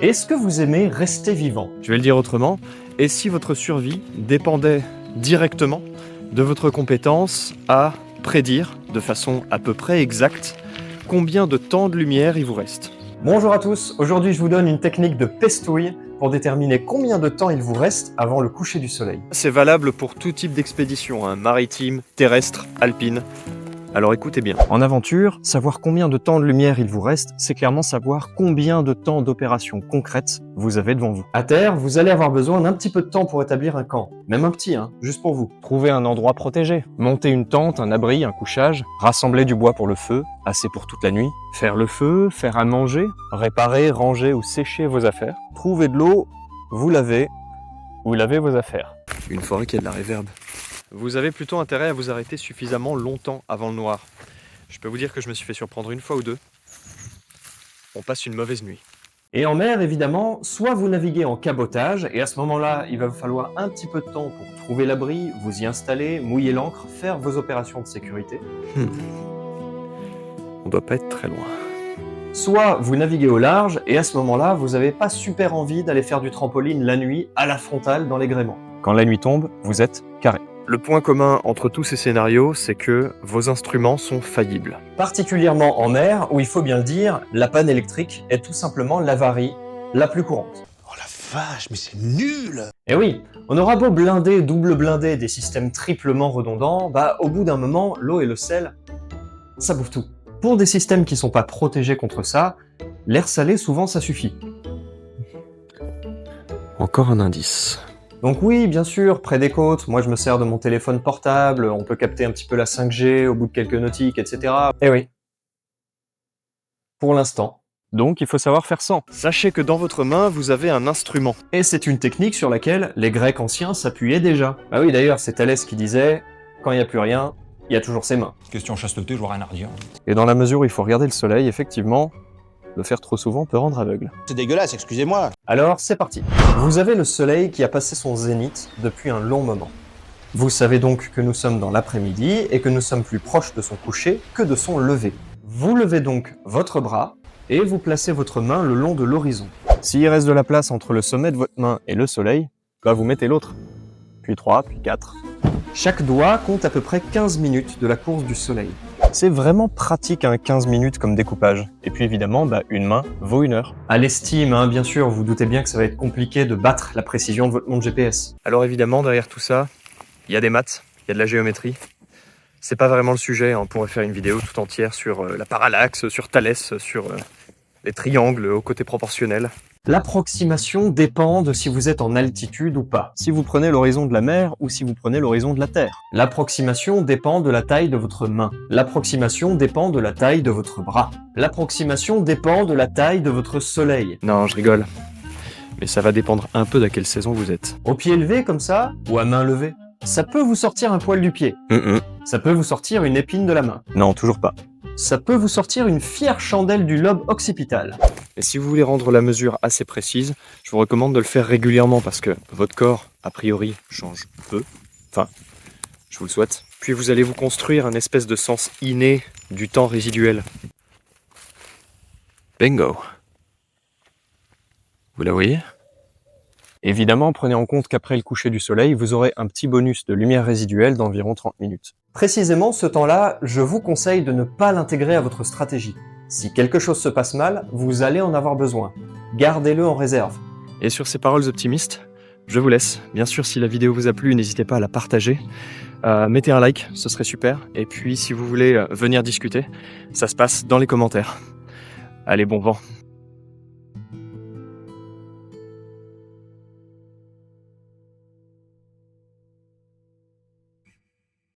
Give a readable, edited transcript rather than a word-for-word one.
Est-ce que vous aimez rester vivant? Je vais le dire autrement, et si votre survie dépendait directement de votre compétence à prédire, de façon à peu près exacte, combien de temps de lumière il vous reste? Bonjour à tous, aujourd'hui je vous donne une technique de pestouille pour déterminer combien de temps il vous reste avant le coucher du soleil. C'est valable pour tout type d'expédition, maritime, terrestre, alpine. Alors écoutez bien. En aventure, savoir combien de temps de lumière il vous reste, c'est clairement savoir combien de temps d'opération concrète vous avez devant vous. À terre, vous allez avoir besoin d'un petit peu de temps pour établir un camp. Même un petit, juste pour vous. Trouver un endroit protégé. Monter une tente, un abri, un couchage. Rassembler du bois pour le feu, assez pour toute la nuit. Faire le feu, faire à manger. Réparer, ranger ou sécher vos affaires. Trouver de l'eau, vous lavez vos affaires. Une forêt qui a de la réverb. Vous avez plutôt intérêt à vous arrêter suffisamment longtemps avant le noir. Je peux vous dire que je me suis fait surprendre une fois ou deux. On passe une mauvaise nuit. Et en mer, évidemment, soit vous naviguez en cabotage, et à ce moment-là, il va vous falloir un petit peu de temps pour trouver l'abri, vous y installer, mouiller l'ancre, faire vos opérations de sécurité. On doit pas être très loin. Soit vous naviguez au large, et à ce moment-là, vous n'avez pas super envie d'aller faire du trampoline la nuit à la frontale dans les gréements. Quand la nuit tombe, vous êtes carré. Le point commun entre tous ces scénarios, c'est que vos instruments sont faillibles. Particulièrement en mer, où il faut bien le dire, la panne électrique est tout simplement l'avarie la plus courante. Oh la vache, mais c'est nul! Et oui, on aura beau blinder, double blinder des systèmes triplement redondants, au bout d'un moment, l'eau et le sel, ça bouffe tout. Pour des systèmes qui sont pas protégés contre ça, l'air salé souvent ça suffit. Encore un indice. Donc oui, bien sûr, près des côtes, moi je me sers de mon téléphone portable, on peut capter un petit peu la 5G au bout de quelques nautiques, etc. Eh oui. Pour l'instant. Donc il faut savoir faire sans. Sachez que dans votre main, vous avez un instrument. Et c'est une technique sur laquelle les Grecs anciens s'appuyaient déjà. Ah oui, d'ailleurs, c'est Thalès qui disait « Quand il n'y a plus rien, il y a toujours ses mains ». Question chasteté, je vois rien à redire. Et dans la mesure où il faut regarder le soleil, effectivement, le faire trop souvent peut rendre aveugle. C'est dégueulasse, excusez-moi. Alors, c'est parti. Vous avez le soleil qui a passé son zénith depuis un long moment. Vous savez donc que nous sommes dans l'après-midi et que nous sommes plus proches de son coucher que de son lever. Vous levez donc votre bras et vous placez votre main le long de l'horizon. S'il reste de la place entre le sommet de votre main et le soleil, vous mettez l'autre. Puis 3, puis 4. Chaque doigt compte à peu près 15 minutes de la course du soleil. C'est vraiment pratique 15 minutes comme découpage. Et puis évidemment, une main vaut une heure. À l'estime, bien sûr, vous doutez bien que ça va être compliqué de battre la précision de votre montre GPS. Alors évidemment, derrière tout ça, il y a des maths, il y a de la géométrie. C'est pas vraiment le sujet, on pourrait faire une vidéo tout entière sur la parallaxe, sur Thalès, sur les triangles au côté proportionnel. L'approximation dépend de si vous êtes en altitude ou pas. Si vous prenez l'horizon de la mer ou si vous prenez l'horizon de la Terre. L'approximation dépend de la taille de votre main. L'approximation dépend de la taille de votre bras. L'approximation dépend de la taille de votre soleil. Non, je rigole. Mais ça va dépendre un peu d'à quelle saison vous êtes. Au pied levé comme ça, ou à main levée, ça peut vous sortir un poil du pied. Ça peut vous sortir une épine de la main. Non, toujours pas. Ça peut vous sortir une fière chandelle du lobe occipital. Et si vous voulez rendre la mesure assez précise, je vous recommande de le faire régulièrement parce que votre corps, a priori, change peu. Enfin, je vous le souhaite. Puis vous allez vous construire un espèce de sens inné du temps résiduel. Bingo. Vous la voyez ? Évidemment, prenez en compte qu'après le coucher du soleil, vous aurez un petit bonus de lumière résiduelle d'environ 30 minutes. Précisément, ce temps-là, je vous conseille de ne pas l'intégrer à votre stratégie. Si quelque chose se passe mal, vous allez en avoir besoin. Gardez-le en réserve. Et sur ces paroles optimistes, je vous laisse. Bien sûr, si la vidéo vous a plu, n'hésitez pas à la partager. Mettez un like, ce serait super. Et puis, si vous voulez venir discuter, ça se passe dans les commentaires. Allez, bon vent.